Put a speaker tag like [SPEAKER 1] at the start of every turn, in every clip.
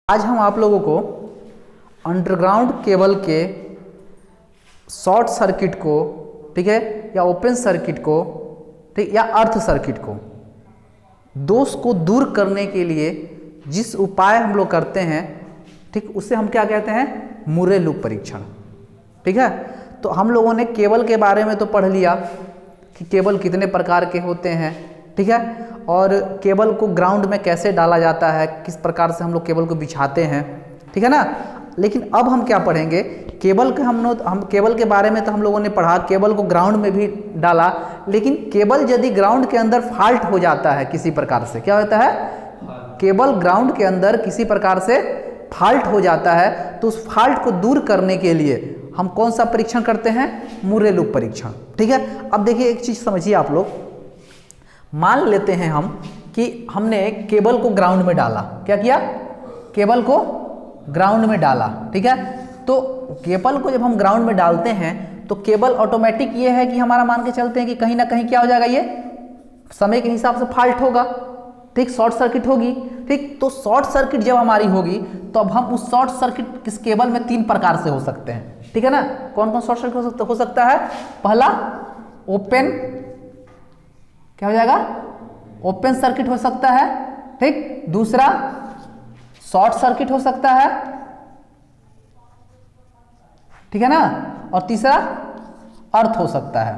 [SPEAKER 1] आज हम आप लोगों को अंडरग्राउंड केबल के शॉर्ट सर्किट को, ठीक है, या ओपन सर्किट को, ठीक, या अर्थ सर्किट को, दोष को दूर करने के लिए जिस उपाय हम लोग करते हैं, ठीक, उसे हम क्या कहते हैं? मुरे लूप परीक्षण। ठीक है, तो हम लोगों ने केबल के बारे में तो पढ़ लिया कि केबल कितने प्रकार के होते हैं, ठीक है, और केबल को ग्राउंड में कैसे डाला जाता है, किस प्रकार से हम लोग केबल को बिछाते हैं, ठीक है ना। लेकिन अब हम क्या पढ़ेंगे? केबल के हम केबल के बारे में तो हम लोगों ने पढ़ा, केबल को ग्राउंड में भी डाला, लेकिन केबल यदि ग्राउंड के अंदर फॉल्ट हो जाता है किसी प्रकार से, क्या होता है? केबल ग्राउंड के अंदर किसी प्रकार से फॉल्ट हो जाता है, तो उस फॉल्ट को दूर करने के लिए हम कौन सा परीक्षण करते हैं? मुरे लूप परीक्षण। ठीक है, अब देखिए एक चीज समझिए आप लोग। मान लेते हैं हम कि हमने केबल को ग्राउंड में डाला। क्या किया? केबल को ग्राउंड में डाला। ठीक है, तो केबल को जब हम ग्राउंड में डालते हैं तो केबल ऑटोमेटिक ये है कि हमारा मान के चलते हैं कि कहीं ना कहीं क्या हो जाएगा, ये समय के हिसाब से फॉल्ट होगा, ठीक, शॉर्ट सर्किट होगी। ठीक, तो शॉर्ट सर्किट जब हमारी होगी तो अब हम उस शॉर्ट सर्किट किस केबल में 3 प्रकार से हो सकते हैं, ठीक है ना। कौन कौन शॉर्ट सर्किट हो सकता है? पहला ओपन, क्या हो जाएगा? ओपन सर्किट हो सकता है, ठीक। दूसरा शॉर्ट सर्किट हो सकता है, ठीक है ना। और तीसरा अर्थ हो सकता है।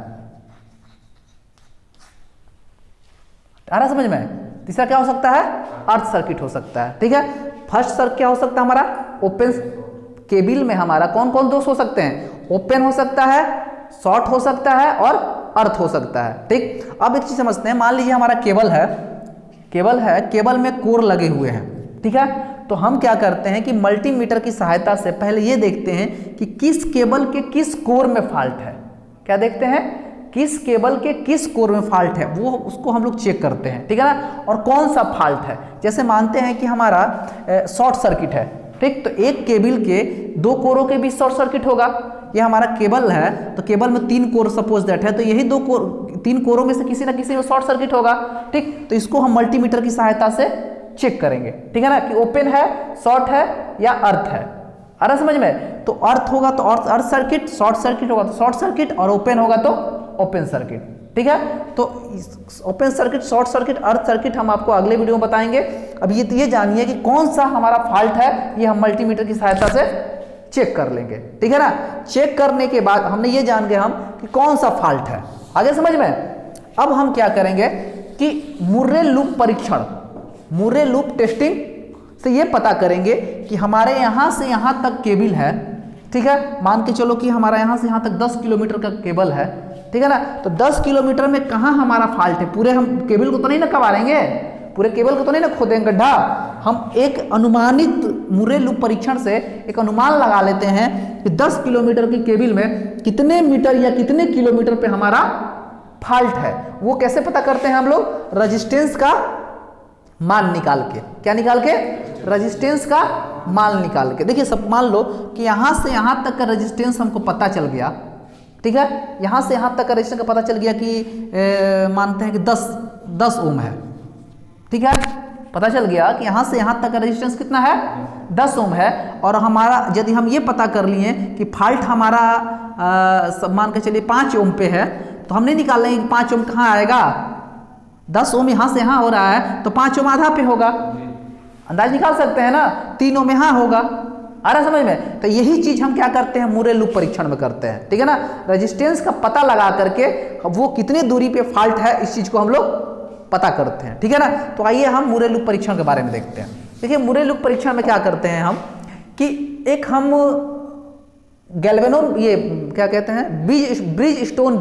[SPEAKER 1] आ रहा समझ में? तीसरा क्या हो सकता है? अर्थ सर्किट हो सकता है, ठीक है। फर्स्ट सर्किट क्या हो सकता है हमारा? ओपन केबल में हमारा कौन कौन दोष हो सकते हैं? ओपन हो सकता है, शॉर्ट हो सकता है और अर्थ हो सकता है, ठीक। अब एक चीज समझते हैं। मान लीजिए हमारा केबल है, केबल में कोर लगे हुए हैं, ठीक है। तो हम क्या करते हैं कि मल्टीमीटर की सहायता से पहले ये देखते हैं कि किस केबल के किस कोर में फॉल्ट है। क्या देखते हैं? किस केबल के किस कोर में फॉल्ट है, वो उसको हम लोग चेक करते हैं, ठीक है ना। और कौन सा फॉल्ट है, जैसे मानते हैं कि हमारा शॉर्ट सर्किट है, ठीक, तो एक केबल के 2 कोरों के बीच शॉर्ट सर्किट होगा। ये हमारा केबल है तो केबल में 3 कोर सपोज दैट है, तो यही 3 कोरों में से किसी ना किसी में शॉर्ट सर्किट होगा, ठीक। तो इसको हम मल्टीमीटर की सहायता से चेक करेंगे, ठीक है ना, कि ओपन है, शॉर्ट है या अर्थ है। आ रहा समझ में? तो अर्थ होगा तो अर्थ सर्किट, शॉर्ट सर्किट होगा तो शॉर्ट सर्किट, और ओपन होगा तो ओपन सर्किट, ठीक है। तो ओपन सर्किट, शॉर्ट सर्किट, अर्थ सर्किट हम आपको अगले वीडियो में बताएंगे। अब ये जानिए कि कौन सा हमारा फॉल्ट है, ये हम मल्टीमीटर की सहायता से चेक कर लेंगे, ठीक है ना। चेक करने के बाद हमने ये जान गए हम कि कौन सा फॉल्ट है। आगे समझ में? अब हम क्या करेंगे कि मुरे लूप परीक्षण, मुरे लूप टेस्टिंग से ये पता करेंगे कि हमारे यहाँ से यहाँ तक केबल है, ठीक है। मान के चलो कि हमारा यहाँ से यहाँ तक 10 किलोमीटर का केबल है, ठीक है ना। तो 10 किलोमीटर में कहाँ हमारा फॉल्ट है? पूरे हम केबल को तो नहीं ना कबाड़ेंगे, पूरे केबल को तो नहीं ना खोदेंगे गड्ढा। हम एक अनुमानित मुरे लूप परीक्षण से एक अनुमान लगा लेते हैं कि 10 किलोमीटर की केबल में कितने मीटर या कितने किलोमीटर पे हमारा फॉल्ट है। वो कैसे पता करते हैं हम लोग? रेजिस्टेंस का मान निकाल के। क्या निकाल के? रेजिस्टेंस का मान निकाल के। देखिए सब मान लो कि यहाँ से यहाँ तक का रेजिस्टेंस हमको पता चल गया, ठीक है। यहाँ से यहाँ तक का रेजिस्टेंस का पता चल गया कि मानते हैं कि 10 ओम है, ठीक है। पता चल गया कि यहाँ से यहाँ तक का रेजिस्टेंस कितना है? 10 ओम है। और हमारा यदि हम ये पता कर लिए कि फॉल्ट हमारा मान के चलिए 5 ओम पे है, तो हम नहीं निकाल लेंगे कि 5 ओम कहाँ आएगा। 10 ओम यहाँ से यहाँ हो रहा है तो 5 ओम आधा पे होगा, अंदाज निकाल सकते हैं ना। 3 ओम यहाँ होगा। आ रहा समझ में? तो यही चीज हम क्या करते हैं? मुरे लूप परीक्षण में करते हैं, ठीक है ना। रेजिस्टेंस का पता लगा करके वो कितने दूरी पे फॉल्ट है, इस चीज को हम लोग पता करते हैं, ठीक है ना। तो आइए हम मुरे लूप परीक्षण के बारे में देखते हैं। देखिए मुरे लूप परीक्षण में क्या करते हैं हम कि एक हम गैल्वेनो, ये क्या कहते हैं, ब्रिज स्टोन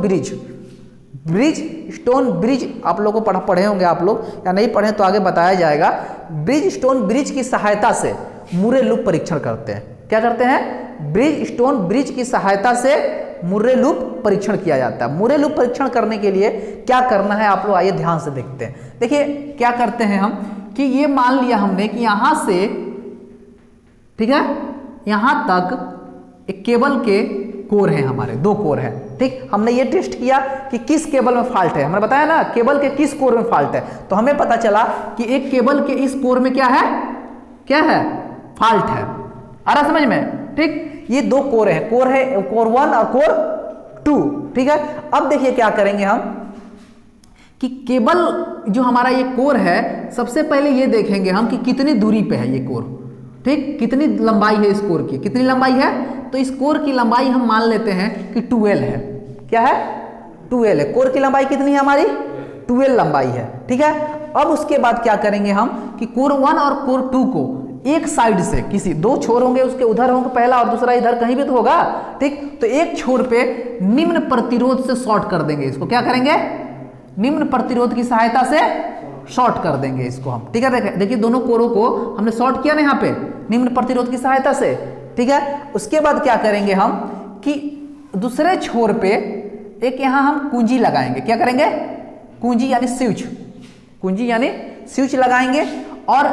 [SPEAKER 1] ब्रिज आप लोगों को पढ़े होंगे आप लोग, या नहीं पढ़े तो आगे बताया जाएगा। ब्रिज स्टोन ब्रिज की सहायता से मुरे लूप परीक्षण करते हैं। क्या करते हैं? ब्रिज स्टोन ब्रिज की सहायता से मुरे लूप परीक्षण किया जाता है। मुरे लूप परीक्षण करने के लिए क्या करना है आप लोग आइए ध्यान से देखते हैं। देखिए क्या करते हैं हम कि ये मान लिया हमने कि यहां से, ठीक है, यहां तक एक केबल के कोर है, हमारे 2 कोर है, ठीक। हमने ये टेस्ट किया कि किस केबल में फॉल्ट है, हमने बताया ना केबल के किस कोर में फॉल्ट है। तो हमें पता चला कि एक केबल के इस कोर में क्या है, फाल्ट है। आ रहा समझ में? ठीक, ये दो कोर है, कोर 1 और कोर 2। ठीक है, अब देखिए क्या करेंगे हम कि केबल जो हमारा ये कोर है, सबसे पहले ये देखेंगे हम कि कितनी दूरी पे है ये कोर। ठीक, कितनी लंबाई है इस कोर की, कितनी लंबाई है? तो इस कोर की लंबाई हम मान लेते हैं कि 12 है। क्या है? 12 है। कोर की लंबाई कितनी है हमारी? 12 लंबाई है। ठीक है, अब उसके बाद क्या करेंगे हम कि कोर 1 और कोर 2 को एक साइड से, किसी दो छोर होंगे उसके उधर होंगे पहला और दूसरा इधर, कहीं भी तो होगा। ठीक, तो एक छोर पे निम्न प्रतिरोध से शॉर्ट कर देंगे इसको। क्या करेंगे? निम्न प्रतिरोध की सहायता से शॉर्ट कर देंगे इसको हम। ठीक है, देखिए दोनों कोरों को हमने शॉर्ट किया ना यहाँ पे निम्न प्रतिरोध की सहायता से। ठीक है, उसके बाद क्या करेंगे हम कि दूसरे छोर पे एक यहाँ हम कुंजी लगाएंगे। क्या करेंगे? कुंजी यानी स्विच, कुंजी यानी स्विच लगाएंगे और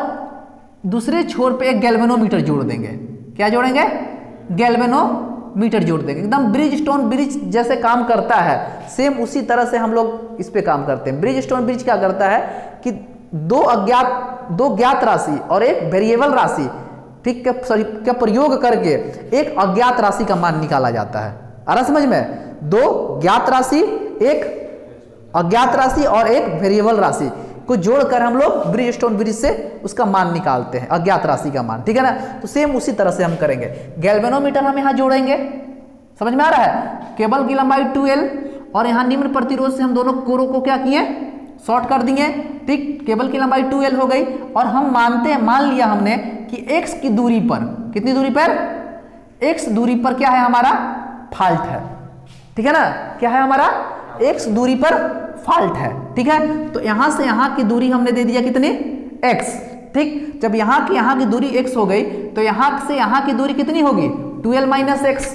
[SPEAKER 1] दूसरे छोर पे एक गैल्वेनोमीटर जोड़ देंगे। क्या जोड़ेंगे? गैल्वेनोमीटर जोड़ देंगे। एकदम ब्रिज स्टोन ब्रिज जैसे काम करता है, सेम उसी तरह से हम लोग इस पे काम करते हैं। ब्रिज स्टोन ब्रिज क्या करता है कि दो ज्ञात राशि और एक वेरिएबल राशि, ठीक, का प्रयोग करके एक अज्ञात राशि का मान निकाला जाता है। आ रहा समझ में? दो ज्ञात राशि, एक अज्ञात राशि और एक वेरिएबल राशि को जोड़कर हम लोग ब्रिज स्टोन ब्रिज से उसका मान निकालते हैं, अज्ञात राशि का मान। ठीक है ना? तो सेम उसी तरह से हम करेंगे। गैल्वेनोमीटर हम यहाँ जोड़ेंगे। समझ में आ रहा है? केबल की लंबाई 12 और यहाँ निम्न प्रतिरोध से हम दोनों कोरों को क्या किए? शॉर्ट कर दिए। ठीक, केबल की लंबाई 12 हो गई और हम मान लिया हमने कि x की दूरी पर, कितनी दूरी पर? x दूरी पर क्या है हमारा? फाल्ट है। ठीक है ना? क्या है हमारा? x दूरी पर फाल्ट है। ठीक है, तो यहां से यहां की दूरी हमने दे दिया कितनी? x। ठीक, जब यहाँ की दूरी x हो गई तो यहां से यहां की दूरी कितनी होगी? 12 माइनस x।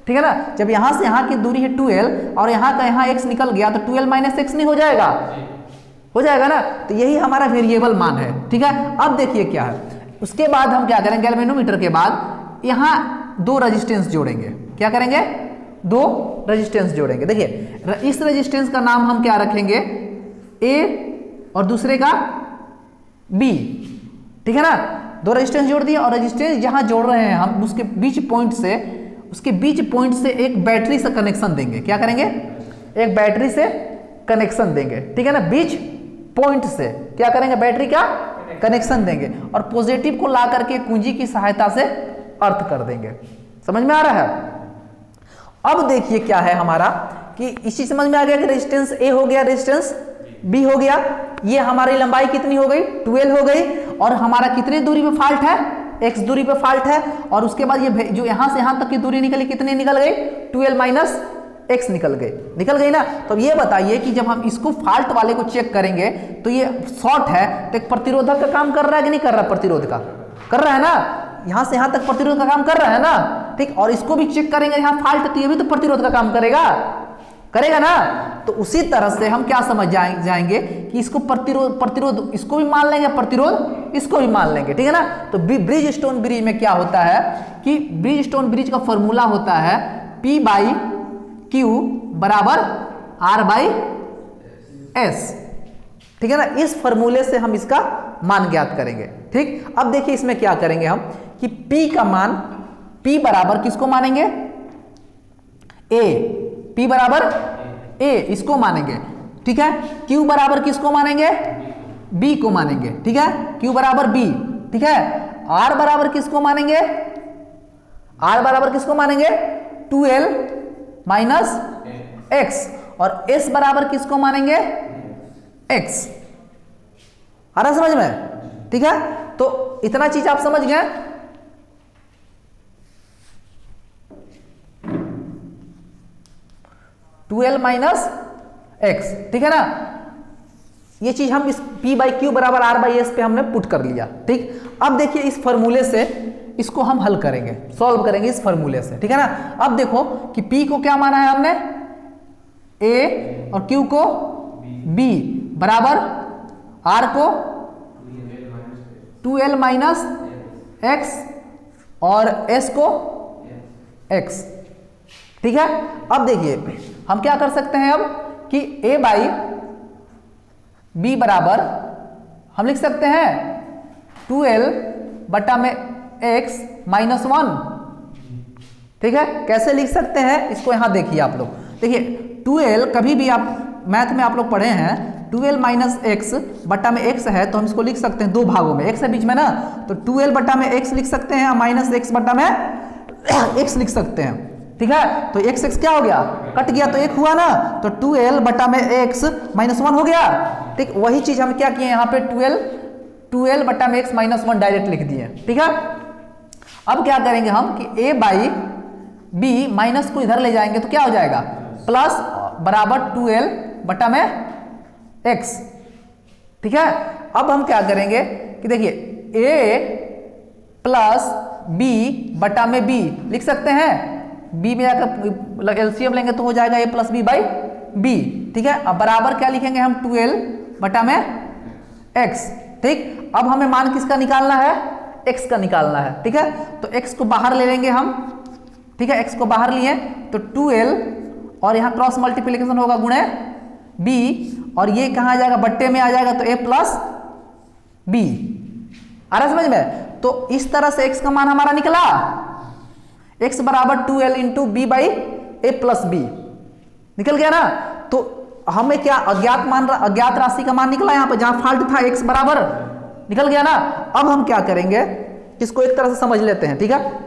[SPEAKER 1] ठीक है ना? जब यहां से यहां की दूरी है 12 और यहाँ का यहाँ x निकल गया तो 12 माइनस x नहीं हो जाएगा? हो जाएगा ना? तो यही हमारा वेरिएबल मान है। ठीक है, अब देखिए क्या है, उसके बाद हम क्या करेंगे? गैल्वेनोमीटर के बाद यहाँ दो रेजिस्टेंस जोड़ेंगे। क्या करेंगे? दो रेजिस्टेंस जोड़ेंगे। देखिए इस रेजिस्टेंस का नाम हम क्या रखेंगे? ए और दूसरे का बी। ठीक है ना? दो रेजिस्टेंस जोड़ दिए और रेजिस्टेंस जहां जोड़ रहे हैं हम उसके बीच पॉइंट से एक बैटरी से कनेक्शन देंगे। क्या करेंगे? एक बैटरी से कनेक्शन देंगे। ठीक है ना? बीच पॉइंट से क्या करेंगे? बैटरी का कनेक्शन देंगे और पॉजिटिव को ला करके कुंजी की सहायता से अर्थ कर देंगे। समझ में आ रहा है? अब देखिए क्या है हमारा कि इसी समझ में आ गया कि रेजिस्टेंस ए हो गया, रेजिस्टेंस बी हो गया। ये हमारी लंबाई कितनी हो गई? 12 हो गई और हमारा कितनी दूरी पे फाल्ट है? x दूरी पे फाल्ट है और उसके बाद ये जो यहां से यहां तक की दूरी निकली, कितनी निकल गई? 12 माइनस x निकल गई ना? तो ये बताइए कि जब हम इसको फाल्ट वाले को चेक करेंगे तो ये शॉर्ट है तो एक प्रतिरोधक का काम कर रहा है कि नहीं कर रहा? प्रतिरोध का कर रहा है ना? यहां से यहां तक प्रतिरोध का काम कर रहा है ना? ठीक, और इसको भी चेक करेंगे, यहां फाल्ट तो ये भी तो प्रतिरोध का काम करेगा ना? तो उसी तरह से हम क्या समझ जाएंगे कि इसको प्रतिरोध इसको भी मान लेंगे, प्रतिरोध इसको भी मान लेंगे। ठीक है ना? तो ब्रिज स्टोन ब्रिज में क्या होता है कि ब्रिज स्टोन ब्रिज का फॉर्मूला होता है P/Q बराबर R/S। ठीक है ना? इस फॉर्मूले से हम इसका मान ज्ञात करेंगे। ठीक, अब देखिए इसमें क्या करेंगे हम कि P का मान, P बराबर किसको मानेंगे? A। P बराबर A इसको मानेंगे। ठीक है, Q बराबर किसको मानेंगे? B को मानेंगे। ठीक है, Q बराबर B। ठीक है, R बराबर किसको मानेंगे? R बराबर किसको मानेंगे? 12 माइनस x और S बराबर किसको मानेंगे? x। आ रहा समझ में? ठीक है, तो इतना चीज आप समझ गए। Twelve minus x. ठीक है ना? ये चीज हम इस P/Q बराबर R/S पे हमने पुट कर लिया। ठीक, अब देखिए इस फॉर्मूले से इसको हम हल करेंगे, सॉल्व करेंगे इस फॉर्मूले से। ठीक है ना? अब देखो कि P को क्या माना है हमने? A और Q को B बराबर R को 2L माइनस एक्स और S को x। ठीक है, अब देखिए हम क्या कर सकते हैं अब कि A/B बराबर हम लिख सकते हैं 2L बटा में एक्स माइनस 1। ठीक है, कैसे लिख सकते हैं इसको, यहां देखिए आप लोग। देखिए 12 कभी भी आप मैथ में आप लोग पढ़े हैं, 12 माइनस एक्स बटा में एक्स है तो हम इसको लिख सकते हैं दो भागों में, एक्स है बीच में ना, तो 12 बटा में एक्स लिख सकते हैं, माइनस एक्स बटा में एक्स लिख सकते हैं। ठीक है, तो एक्स एक्स क्या हो गया, कट गया तो एक हुआ ना, तो 12 बटा में एक्स माइनस 1 हो गया। ठीक, वही चीज हम क्या किए यहाँ पे 12 बटा में एक्स माइनस 1 डायरेक्ट लिख दिए। ठीक है, अब क्या करेंगे हम कि ए बाई बी माइनस को इधर ले जाएंगे तो क्या हो जाएगा, प्लस बराबर 12 बटा में एक्स। ठीक है, अब हम क्या करेंगे कि देखिए ए प्लस बी बटा में बी लिख सकते हैं, बी में जाकर एलसीएम लेंगे तो हो जाएगा ए प्लस बी बाई बी। ठीक है, अब बराबर क्या लिखेंगे हम 12 बटा में एक्स। ठीक, अब हमें मान किसका निकालना है, एक्स का निकालना है। ठीक है, तो एक्स को बाहर ले लेंगे हम। ठीक है, एक्स को बाहर लिए तो 12 और यहां क्रॉस मल्टीप्लीकेशन होगा गुणे बी, और ये कहां आ जाएगा, बट्टे में आ जाएगा, तो ए प्लस बी। आ रहा समझ में? तो इस तरह से एक्स का मान हमारा निकला, एक्स बराबर 12 into b by a plus b, निकल गया ना। तो हमें क्या अज्ञात राशि का मान निकला, यहां पर जहां फॉल्ट था एक्स बराबर, निकल गया ना। अब हम क्या करेंगे, इसको एक तरह से समझ लेते हैं। ठीक है,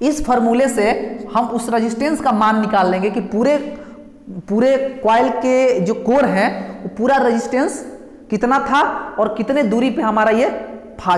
[SPEAKER 1] इस फॉर्मूले से हम उस रेजिस्टेंस का मान निकाल लेंगे कि पूरे कॉइल के जो कोर है वो पूरा रेजिस्टेंस कितना था और कितने दूरी पे हमारा ये फॉल्ट